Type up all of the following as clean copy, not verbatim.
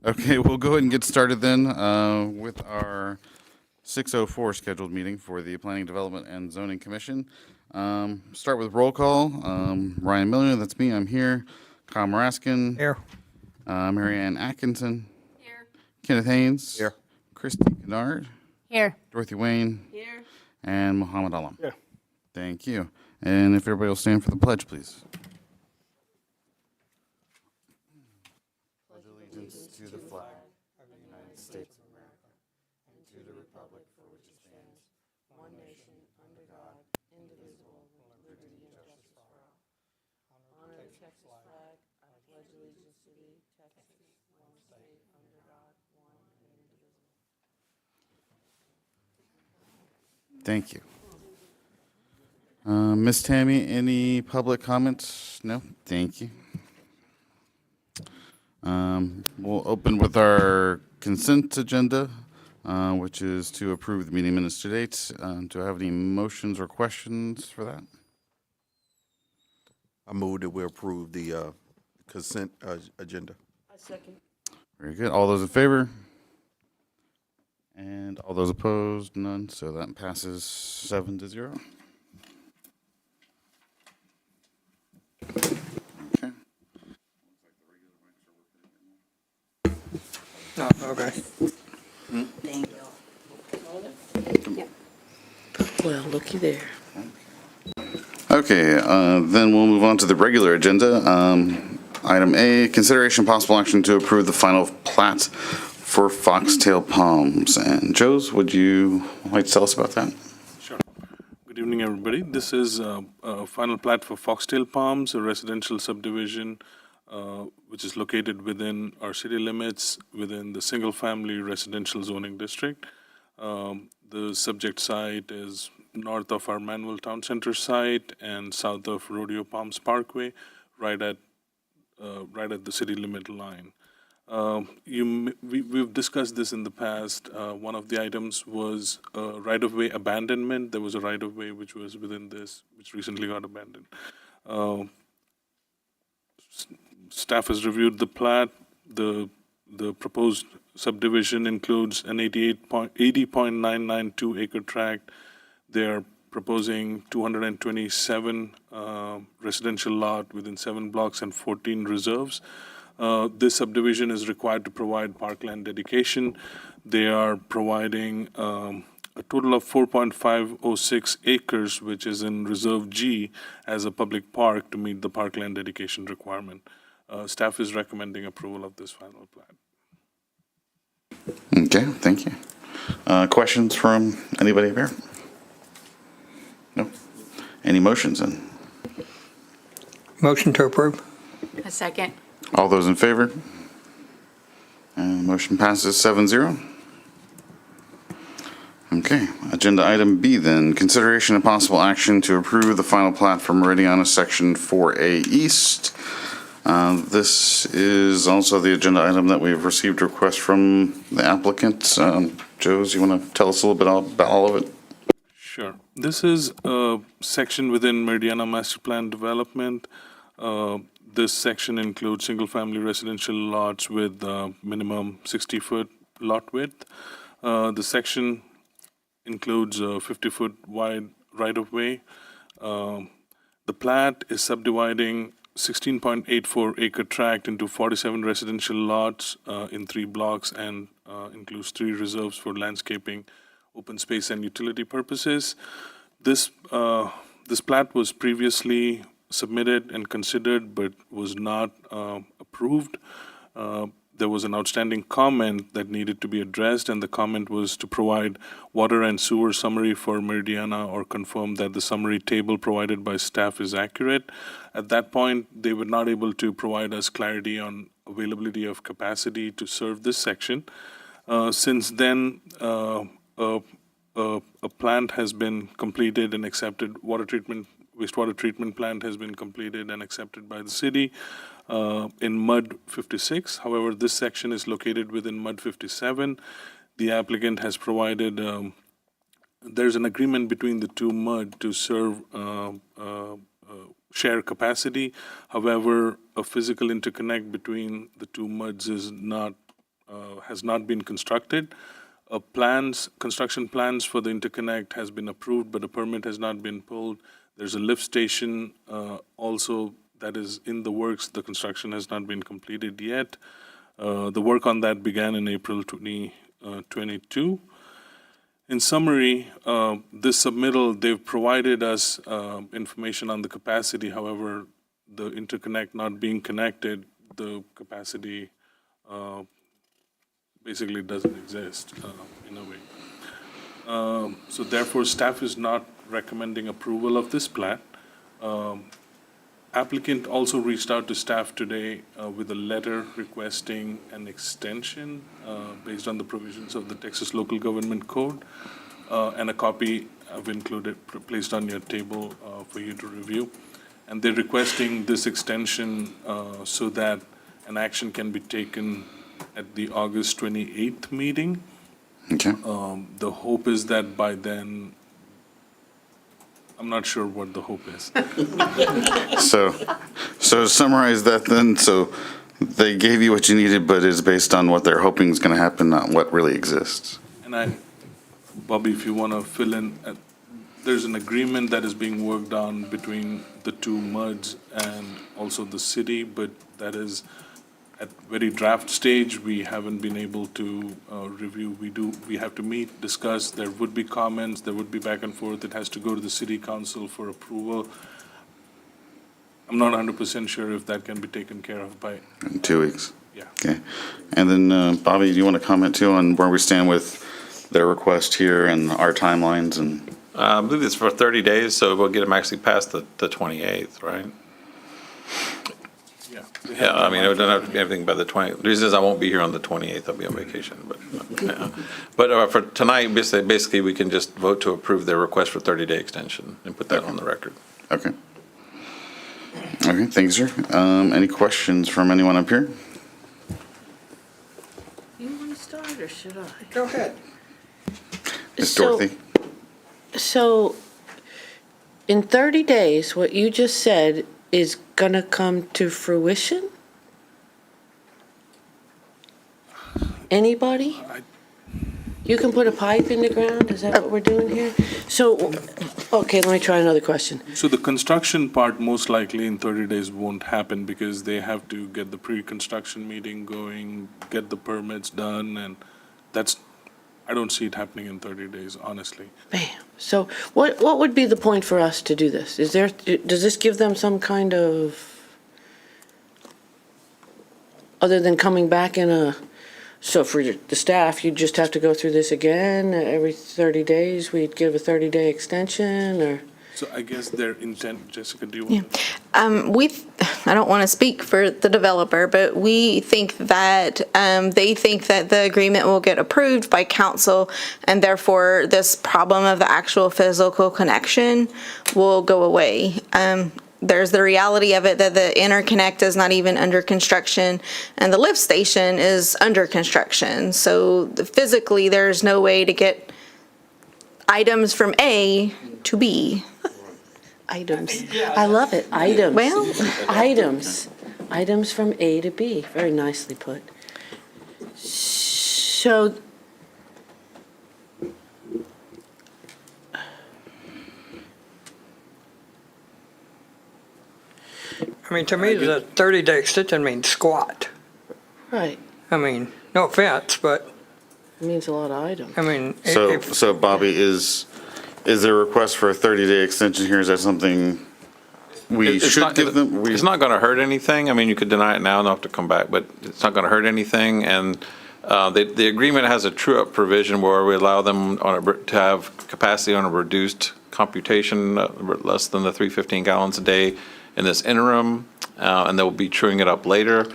Okay, we'll go ahead and get started then with our 6:04 scheduled meeting for the Planning Development and Zoning Commission. Start with roll call. Ryan Miller, that's me, I'm here. Kyle Maraskin. Here. Mary Ann Atkinson. Here. Kenneth Haynes. Here. Christy Kennard. Here. Dorothy Wayne. Here. And Muhammad Alam. Here. Thank you. And if everybody will stand for the pledge, please. Pledge allegiance to the flag of the United States of America and to the republic for which it stands, one nation, under God, indivisible, with liberty and justice for all. Honor the Texas flag. I pledge allegiance to thee, Texas, one state, under God, one and indivisible. Thank you. Ms. Tammy, any public comments? No? Thank you. We'll open with our consent agenda, which is to approve the meeting minutes to date. Do I have any motions or questions for that? I move that we approve the consent agenda. A second. Very good. All those in favor? And all those opposed? None. So that passes 7-0. Okay. Oh, okay. Thank you. Well, looky there. Okay, then we'll move on to the regular agenda. Item A, consideration possible action to approve the final plat for Foxtail Palms. And Joes, would you like to tell us about that? Sure. Good evening, everybody. This is a final plat for Foxtail Palms, a residential subdivision which is located within our city limits, within the single-family residential zoning district. The subject site is north of our Manvel Town Center site and south of Rodeo Palms Parkway, right at the city limit line. We've discussed this in the past. One of the items was right-of-way abandonment. There was a right-of-way which was within this, which recently got abandoned. Staff has reviewed the plat. The proposed subdivision includes an 80.992 acre tract. They are proposing 227 residential lot within 7 blocks and 14 reserves. This subdivision is required to provide parkland dedication. They are providing a total of 4.506 acres, which is in Reserve G, as a public park to meet the parkland dedication requirement. Staff is recommending approval of this final plan. Okay, thank you. Questions from anybody here? No? Any motions then? Motion to approve. A second. All those in favor? And motion passes 7-0. Okay, agenda item B then, consideration and possible action to approve the final plat for Meridiana Section 4A East. This is also the agenda item that we've received requests from the applicant. Joes, you want to tell us a little bit about all of it? Sure. This is a section within Meridiana Master Plan Development. This section includes single-family residential lots with minimum 60-foot lot width. The section includes a 50-foot wide right-of-way. The plat is subdividing 16.84 acre tract into 47 residential lots in 3 blocks and includes 3 reserves for landscaping, open space, and utility purposes. This plat was previously submitted and considered but was not approved. There was an outstanding comment that needed to be addressed, and the comment was to provide water and sewer summary for Meridiana or confirm that the summary table provided by staff is accurate. At that point, they were not able to provide us clarity on availability of capacity to serve this section. Since then, a plant has been completed and accepted. Wastewater treatment plant has been completed and accepted by the city in MUD 56. However, this section is located within MUD 57. The applicant has provided, there's an agreement between the two MUD to serve share capacity. However, a physical interconnect between the two MUDs is not has not been constructed. Construction plans for the interconnect has been approved, but a permit has not been pulled. There's a lift station also that is in the works. The construction has not been completed yet. The work on that began in April 2022. In summary, this submittal, they've provided us information on the capacity. However, the interconnect not being connected, the capacity basically doesn't exist in a way. So therefore, staff is not recommending approval of this plat. Applicant also reached out to staff today with a letter requesting an extension based on the provisions of the Texas Local Government Code, and a copy I've included, placed on your table for you to review. And they're requesting this extension so that an action can be taken at the August 28th meeting. Okay. The hope is that by then, I'm not sure what the hope is. So to summarize that then, so they gave you what you needed, but it's based on what they're hoping is going to happen, not what really exists. And Bobby, if you want to fill in, there's an agreement that is being worked on between the two MUDs and also the city, but that is at very draft stage. We haven't been able to review. We have to meet, discuss. There would be comments. There would be back and forth. It has to go to the city council for approval. I'm not 100% sure if that can be taken care of by, In 2 weeks. yeah. Okay. And then, Bobby, do you want to comment too on where we stand with their request here and our timelines and? I believe it's for 30 days, so we'll get them actually past the 28th, right? Yeah. Yeah, I mean, it doesn't have to be everything by the 20th. The reason is I won't be here on the 28th, I'll be on vacation, but, yeah. But for tonight, basically, we can just vote to approve their request for 30-day extension and put that on the record. Okay. Okay, thank you, sir. Any questions from anyone up here? You want to start or should I? Go ahead. Ms. So- Dorothy? So, in 30 days, what you just said is gonna come to fruition? Anybody? You can put a pipe in the ground, is that what we're doing here? So, okay, let me try another question. So the construction part most likely in 30 days won't happen because they have to get the pre-construction meeting going, get the permits done, and I don't see it happening in 30 days, honestly. Bam. So what would be the point for us to do this? Does this give them some kind of, other than coming back so for the staff, you'd just have to go through this again every 30 days? We'd give a 30-day extension or? So I guess their intent, Jessica, do you want to? I don't want to speak for the developer, but we think that they think that the agreement will get approved by council, and therefore this problem of the actual physical connection will go away. There's the reality of it that the interconnect is not even under construction, and the lift station is under construction. So physically, there's no way to get items from A to B. Items. I love it. Items. Well- Items. Items from A to B. Very nicely put. So, I mean, to me, the 30-day extension means squat. right, I mean, no offense, but, it means a lot of items. I mean, if, So Bobby, is there a request for a 30-day extension here? Is that something we It's should not- give them? It's not going to hurt anything. I mean, you could deny it now and have to come back, but it's not going to hurt anything. And the agreement has a true-up provision where we allow them to have capacity on a reduced computation, less than the 315 gallons a day in this interim, and they'll be truing it up later.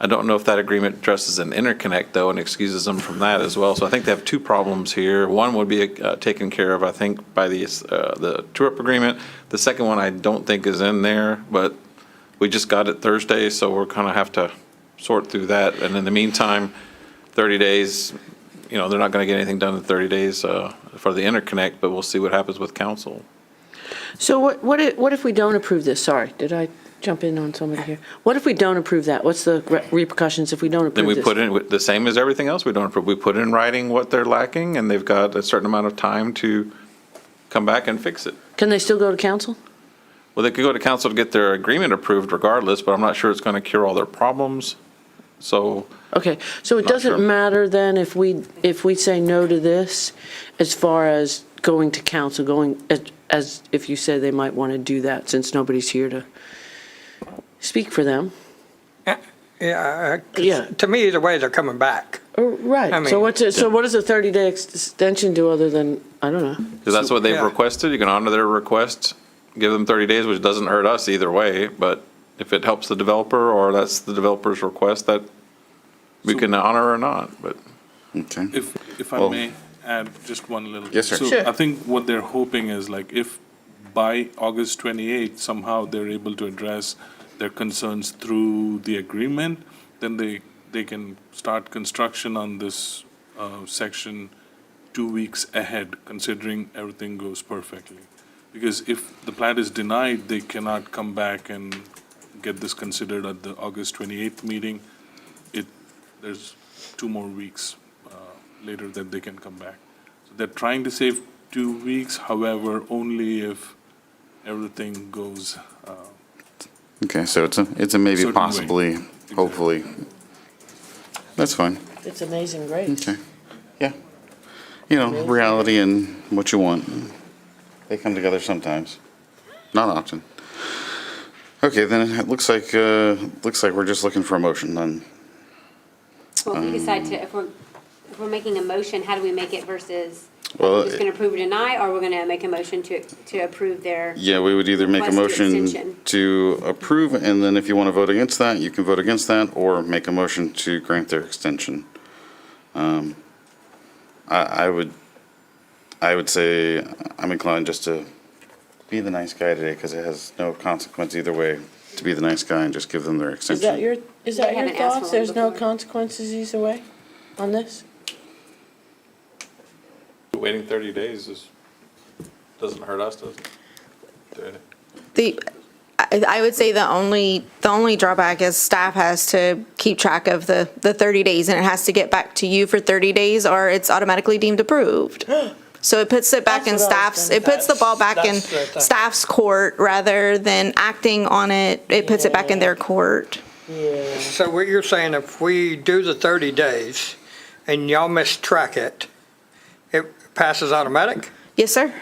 I don't know if that agreement addresses an interconnect, though, and excuses them from that as well. So I think they have two problems here. One would be taken care of, I think, by the true-up agreement. The second one I don't think is in there, but we just got it Thursday, so we're kind of have to sort through that. And in the meantime, 30 days, they're not going to get anything done in 30 days for the interconnect, but we'll see what happens with council. So what if we don't approve this? Sorry, did I jump in on somebody here. What if we don't approve that? What's the repercussions if we don't Then approve we this? put in, the same as everything else we don't approve, we put in writing what they're lacking, and they've got a certain amount of time to come back and fix it. Can they still go to council? Well, they could go to council to get their agreement approved regardless, but I'm not sure it's going to cure all their problems. So, Okay, so it Not doesn't sure. matter then if we say no to this, as far as going to council, going, as if you say they might want to do that, since nobody's here to speak for them. Yeah, Yeah. to me, either way, they're coming back. Right, I so mean- what's it, so what does a 30-day extension do other than, I don't know? because that's what they've Yeah. requested, you can honor their request, give them 30 days, which doesn't hurt us either way, but if it helps the developer, or that's the developer's request, that we can honor or not, but. Okay. If I Well- may add just one little. Yes, sir. So Sure. I think what they're hoping is like if by August 28th, somehow they're able to address their concerns through the agreement, then they can start construction on this section 2 weeks ahead, considering everything goes perfectly. Because if the plat is denied, they cannot come back and get this considered at the August 28th meeting. There's 2 more weeks later that they can come back. So they're trying to save 2 weeks, however, only if everything goes, Okay, so it's a maybe, Certain way. possibly, hopefully. That's fine. It's amazing grace. Okay. Yeah. You know, reality and what you want. They come together sometimes. Not often. Okay, then it looks like we're just looking for a motion then. Well, if we decide to, if we're making a motion, how do we make it versus, Well, we're just gonna approve or deny, or we're gonna make a motion to approve their, Yeah, we would either make a Request to motion extension. to approve, and then if you want to vote against that, you can vote against that, or make a motion to grant their extension. I would say I'm inclined just to be the nice guy today, because it has no consequence either way, to be the nice guy and just give them their Is extension. that your They haven't asked for thoughts? one There's no before. consequences either way on this? Waiting 30 days doesn't hurt us, does it? I would say the only drawback is staff has to keep track of the 30 days, and it has to get back to you for 30 days, or it's automatically deemed approved. So it puts it back in That's what I was staff's, gonna- it puts the ball back in That's the thing. staff's court rather than acting on it. It puts it back in their court. Yeah. So what you're saying, if we do the 30 days and y'all mistrack it, it passes automatic? Yes, sir?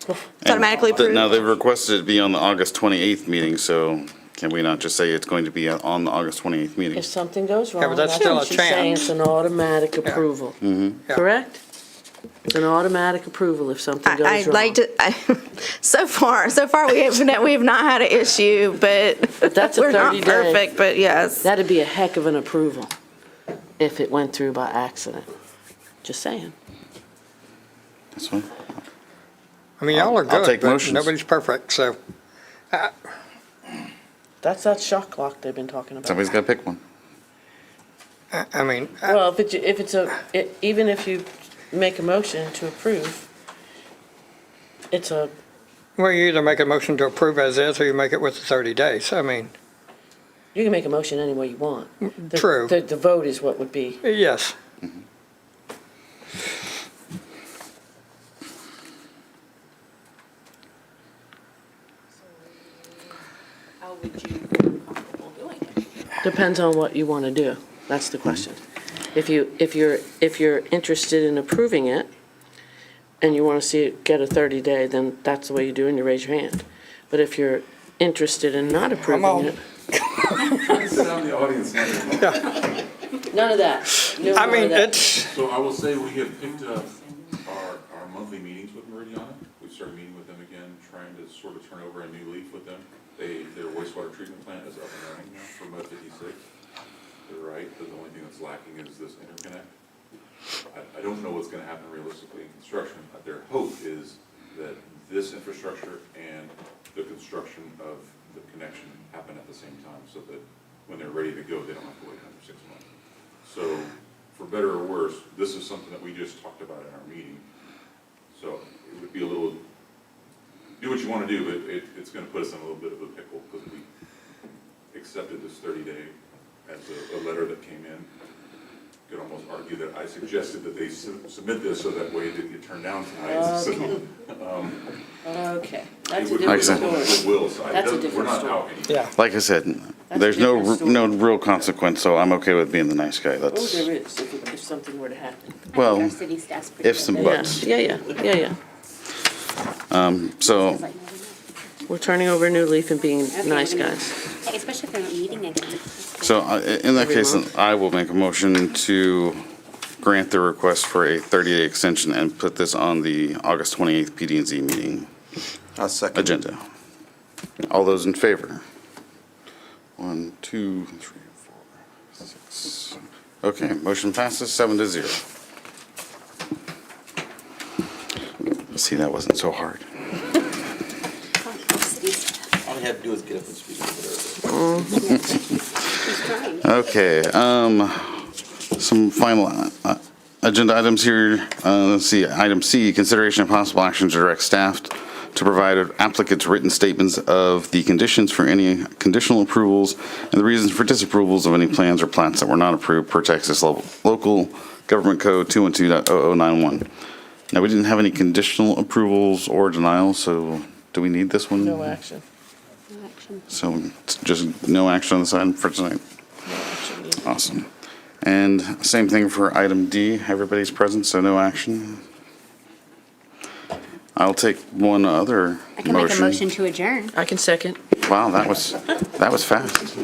It's automatically approved. Now, they've requested it be on the August 28th meeting, so can we not just say it's going to be on the August 28th meeting? If something goes wrong, but that's that's still what a she's saying, chance. it's an automatic approval. Yeah. Correct? It's an automatic approval if something goes wrong. I'd like to, so far we have not had an issue, but that's a we're not 30-day. perfect, but yes. That'd be a heck of an approval if it went through by accident. Just saying. That's fine. I mean, y'all are I'll good, take but motions. nobody's perfect, so. That's that shock clock they've been talking about. Somebody's got to pick one. I mean, Well, even if you make a motion to approve, it's a, well, you either make a motion to approve as is, or you make it with the 30 days. I mean, you can make a motion any way you want. True. The vote is what would be. yes. How would you feel comfortable doing it? Depends on what you want to do. That's the question. If you're interested in approving it and you want to see it get a 30-day, then that's the way you do it, and you raise your hand. But if you're interested in not approving on. it. None of that. No I more mean, of that. it's, So I will say we have picked up our monthly meetings with Meridiana. We've started meeting with them again, trying to sort of turn over a new leaf with them. Their wastewater treatment plant is up and running now for Mud 56. They're right, the only thing that's lacking is this interconnect. I don't know what's gonna happen realistically in construction, but their hope is that this infrastructure and the construction of the connection happen at the same time, so that when they're ready to go, they don't have to wait another 6 months. So, for better or worse, this is something that we just talked about in our meeting. So, it would be a little, do what you wanna do, but it's gonna put us in a little bit of a pickle, because accepted this 30-day as a letter that came in. You could almost argue that I suggested that they submit this so that way it didn't get turned down tonight. So, Okay, that's a it would different said- story. goodwill, so That's a we're different not story. out anything. Yeah. Like I said, there's a different story. no real consequence, so I'm okay with being the nice guy. Oh, That's, there is, if something were to happen. well, Our city staff's pretty ifs and good. Yeah, buts. yeah. So, It's like, no, We're turning over a new leaf and being we're not. nice Okay, we're gonna- guys. Hey, especially if they're not meeting again. in that Every case, month. I will make a motion to grant the request for a 30-day extension and put this on the August 28th PD&Z meeting I'll second. agenda. All those in favor? 1, 2, 3, 4, 6. Okay, motion passes 7-0. See, that wasn't so hard. All I had to do was get up and speak a little bit earlier. Okay, some final agenda items here. Let's see, item C, consideration of possible action to direct staff to provide applicants written statements of the conditions for any conditional approvals and the reasons for disapprovals of any plans or plats that were not approved per Texas Local Government Code 212.0091. Now, we didn't have any conditional approvals or denials, so do we need this one? No action. No action. So it's just no action on this item for tonight? No action needed. Awesome. And same thing for item D, everybody's present, so no action. I'll take one other I can make a motion to adjourn. I can second. Wow, that was fast.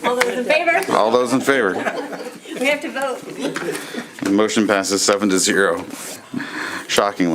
All those in favor? All those in favor? We have to vote. The motion passes 7-0. Shockingly.